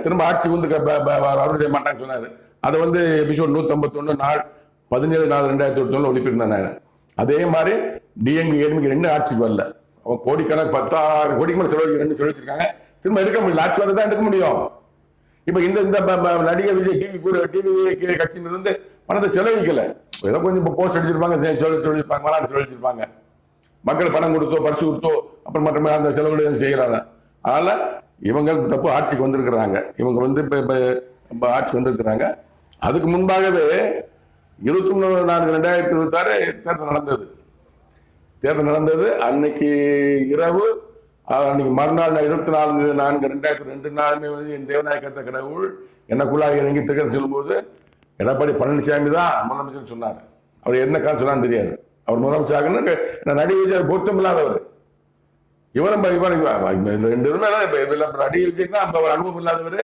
திரும்ப ஆட்சி வந்து அறுவடை செய்ய மாட்டான்னு சொன்னாரு. அதை வந்து எபிசோட் 151 நாள் 17/4/2021 ஒளிப்பிருந்தாங்க. அதே மாதிரி டிஎம்கே ஏடிஎம்கே ரெண்டு ஆட்சிக்கு வரல. அவன் கோடிக்கணக்கு 10,000 கோடிக்கு மேலே செலவழிக்க சொல்லிச்சிருக்காங்க. திரும்ப எடுக்க முடியல. ஆட்சி வந்து தான் எடுக்க முடியும். இப்ப இந்த நடிகர் விஜய் டிவி கட்சியிலிருந்து பணத்தை செலவழிக்கல. ஏதோ கொஞ்சம் போஸ்ட் அடிச்சிருப்பாங்க, சொல்லியிருப்பாங்க, விளையாட்டு செலவழிச்சிருப்பாங்க. மக்கள் பணம் கொடுத்தோ பரிசு கொடுத்தோ அப்புறம் மற்ற அந்த செலவுகள் செய்யறாங்க. அதனால இவங்க தப்பு ஆட்சிக்கு வந்திருக்கிறாங்க. இவங்க வந்து இப்ப ஆட்சிக்கு வந்திருக்கிறாங்க. அதுக்கு முன்பாகவே 23/4/2026 தேர்தல் நடந்தது. அன்னைக்கு இரவு, அன்னைக்கு மறுநாள் 24/4/2002 நாளுமே வந்து என் தேவநாயகத்த கடவுள் எனக்குள்ளாக இறங்கி திகழ சொல்லும்போது எடப்பாடி பழனிசாமி தான் முதலமைச்சர் சொன்னார். அவர் என்ன காரணம் சொன்னான்னு தெரியாது. அவர் முதலமைச்சர் நடிகை பொருத்தம் இல்லாதவர். இவரும் ரெண்டு பேருமே நடிகை விஜய் தான் அனுபவம் இல்லாதவர்.